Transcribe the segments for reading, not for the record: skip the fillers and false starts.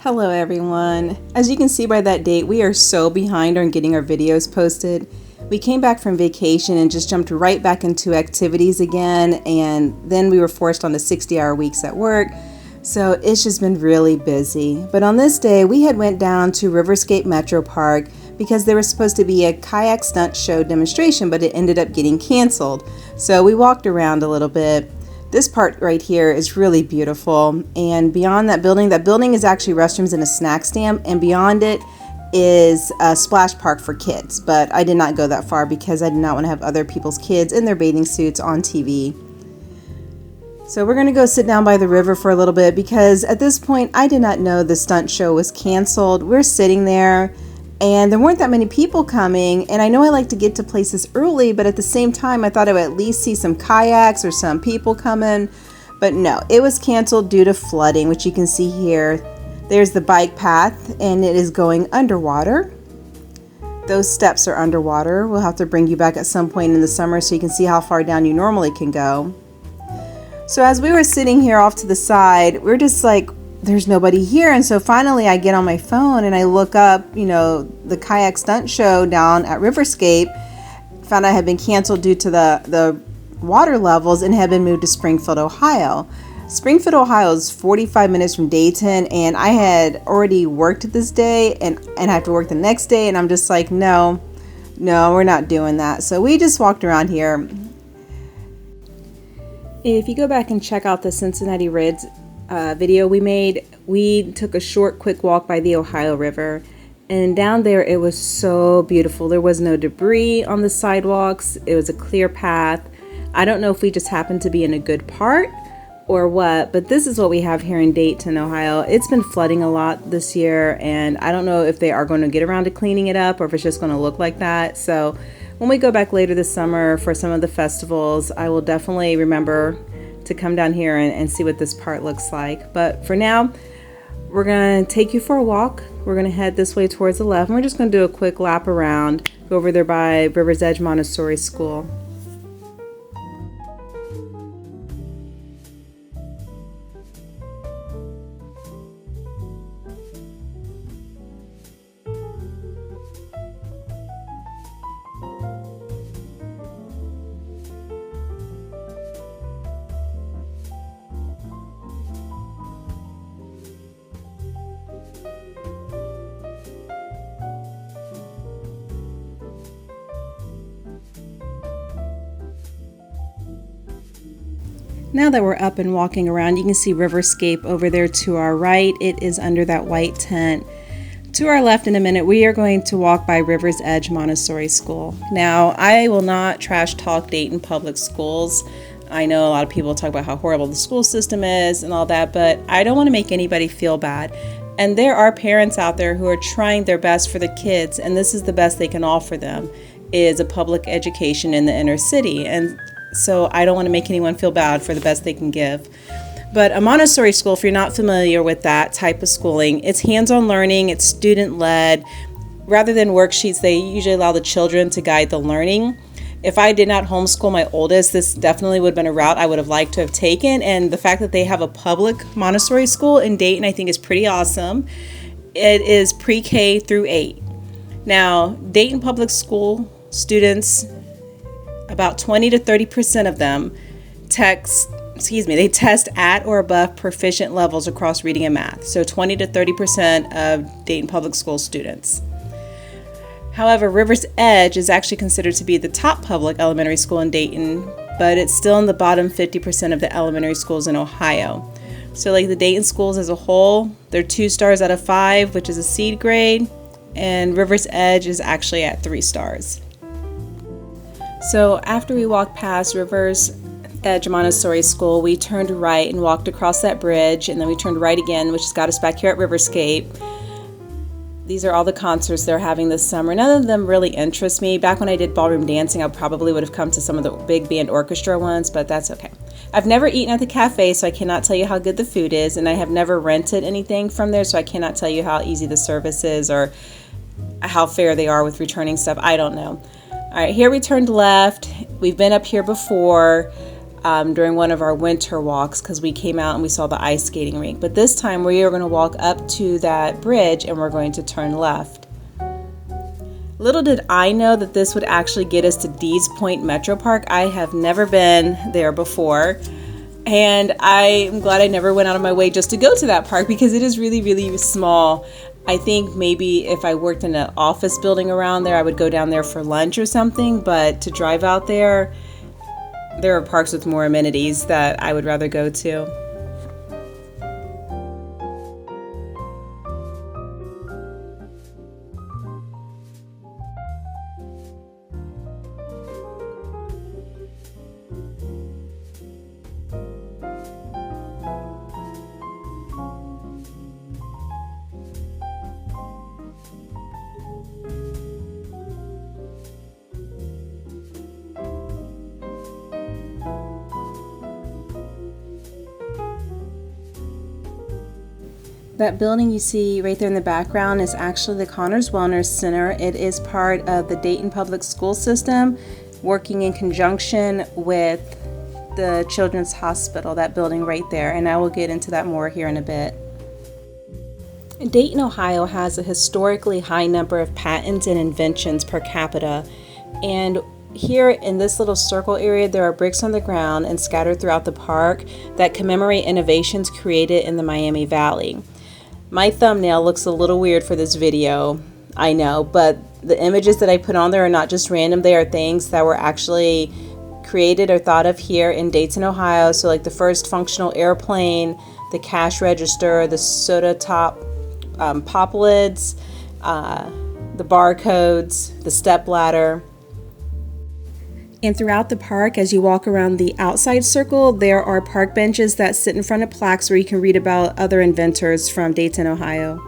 Hello everyone. As you can see by that date, we are so behind on getting our videos posted. We came back from vacation and just jumped right back into activities again, and then we were forced onto 60-hour weeks at work. So it's just been really busy. But on this day, we had went down to Riverscape MetroPark because there was supposed to be a kayak stunt show demonstration, but it ended up getting canceled. So we walked around a little bit. This part right here is really beautiful, and beyond that building is actually restrooms and a snack stand, and beyond it is a splash park for kids. But I did not go that far because I did not want to have other people's kids in their bathing suits on TV. So we're going to go sit down by the river for a little bit because at this point I did not know the stunt show was canceled. We're sitting there and there weren't that many people coming, and I know I like to get to places early, but at the same time I thought I would at least see some kayaks or some people coming. But no, it was canceled due to flooding, which you can see here. There's the bike path and it is going underwater. Those steps are underwater. We'll have to bring you back at some point in the summer so you can see how far down you normally can go. So as we were sitting here off to the side, we're just like, there's nobody here. And so finally I get on my phone and I look up, the kayak stunt show down at Riverscape. Found out it had been canceled due to the water levels and had been moved to Springfield, Ohio. Springfield, Ohio is 45 minutes from Dayton, and I had already worked this day and I have to work the next day, and I'm just like, no, we're not doing that. So we just walked around here. If you go back and check out the Cincinnati Reds video we made, we took a short, quick walk by the Ohio River, and down there it was so beautiful. There was no debris on the sidewalks. It was a clear path. I don't know if we just happened to be in a good part or what, but this is what we have here in Dayton, Ohio. It's been flooding a lot this year, and I don't know if they are going to get around to cleaning it up or if it's just going to look like that. So when we go back later this summer for some of the festivals, I will definitely remember to come down here and see what this part looks like. But for now, we're going to take you for a walk. We're going to head this way towards the left, and we're just going to do a quick lap around, go over there by River's Edge Montessori School. Now that we're up and walking around, you can see Riverscape over there to our right. It is under that white tent. To our left in a minute, we are going to walk by River's Edge Montessori School. Now, I will not trash talk Dayton Public Schools. I know a lot of people talk about how horrible the school system is and all that, but I don't want to make anybody feel bad. And there are parents out there who are trying their best for the kids, and this is the best they can offer them, is a public education in the inner city. And so I don't want to make anyone feel bad for the best they can give. But a Montessori school, if you're not familiar with that type of schooling, it's hands-on learning, it's student-led. Rather than worksheets, they usually allow the children to guide the learning. If I did not homeschool my oldest, this definitely would have been a route I would have liked to have taken. And the fact that they have a public Montessori school in Dayton, I think is pretty awesome. It is pre-K through 8. Now, Dayton Public School students, about 20 to 30% of them they test at or above proficient levels across reading and math. So 20 to 30% of Dayton Public School students. However, River's Edge is actually considered to be the top public elementary school in Dayton, but it's still in the bottom 50% of the elementary schools in Ohio. So like the Dayton schools as a whole, they're 2 stars out of 5, which is a seed grade, and River's Edge is actually at 3 stars. So after we walked past River's Edge Montessori School, we turned right and walked across that bridge, and then we turned right again, which has got us back here at Riverscape. These are all the concerts they're having this summer. None of them really interest me. Back when I did ballroom dancing, I probably would have come to some of the big band orchestra ones, but that's okay. I've never eaten at the cafe, so I cannot tell you how good the food is, and I have never rented anything from there, so I cannot tell you how easy the service is or how fair they are with returning stuff. I don't know. All right, here we turned left. We've been up here before. during one of our winter walks because we came out and we saw the ice skating rink. But this time we are going to walk up to that bridge and we're going to turn left. Little did I know that this would actually get us to Dees Point MetroPark. I have never been there before, and I'm glad I never went out of my way just to go to that park because it is really, really small. I think maybe if I worked in an office building around there, I would go down there for lunch or something, but to drive out there are parks with more amenities that I would rather go to. That building you see right there in the background is actually the Connors Wellness Center. It is part of the Dayton Public School System, working in conjunction with the Children's Hospital, that building right there, and I will get into that more here in a bit. Dayton, Ohio has a historically high number of patents and inventions per capita, and here in this little circle area, there are bricks on the ground and scattered throughout the park that commemorate innovations created in the Miami Valley. My thumbnail looks a little weird for this video, I know, but the images that I put on there are not just random. They are things that were actually created or thought of here in Dayton, Ohio. So like the first functional airplane, the cash register, the soda top pop lids, the barcodes, the step ladder. And throughout the park, as you walk around the outside circle, there are park benches that sit in front of plaques where you can read about other inventors from Dayton, Ohio.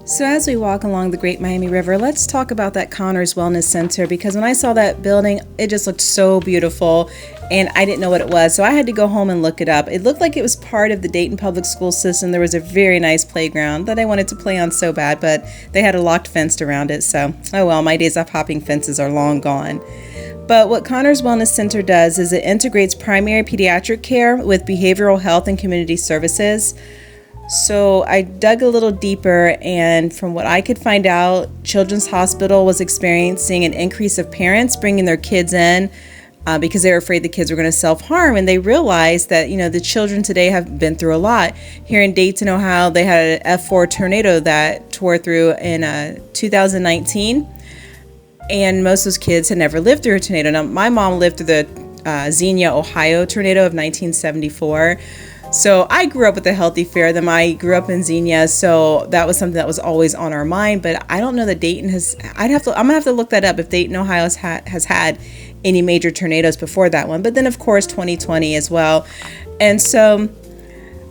So as we walk along the Great Miami River, let's talk about that Connors Wellness Center, because when I saw that building, it just looked so beautiful and I didn't know what it was. So I had to go home and look it up. It looked like it was part of the Dayton Public School System. There was a very nice playground that I wanted to play on so bad, but they had a locked fence around it. So, oh well, my days of hopping fences are long gone. But what Connors Wellness Center does is it integrates primary pediatric care with behavioral health and community services. So I dug a little deeper, and from what I could find out, Children's Hospital was experiencing an increase of parents bringing their kids in because they were afraid the kids were going to self-harm, and they realized that, you know, the children today have been through a lot. Here in Dayton, Ohio, they had an F4 tornado that tore through in 2019, and most of those kids had never lived through a tornado. Now, my mom lived through the Xenia, Ohio tornado of 1974. So I grew up with a healthy fear. I grew up in Xenia, so that was something that was always on our mind. But I don't know that Dayton has. I'm gonna have to look that up if Dayton, Ohio has had any major tornadoes before that one. But then, of course, 2020 as well. And so,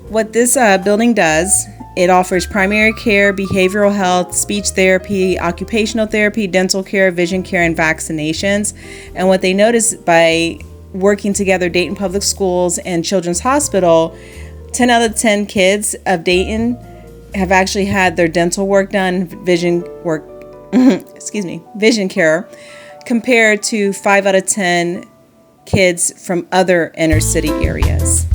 what this building does, it offers primary care, behavioral health, speech therapy, occupational therapy, dental care, vision care, and vaccinations. And what they noticed by working together, Dayton Public Schools and Children's Hospital, 10 out of 10 kids of Dayton have actually had their dental work done, vision care, compared to 5 out of 10 kids from other inner city areas.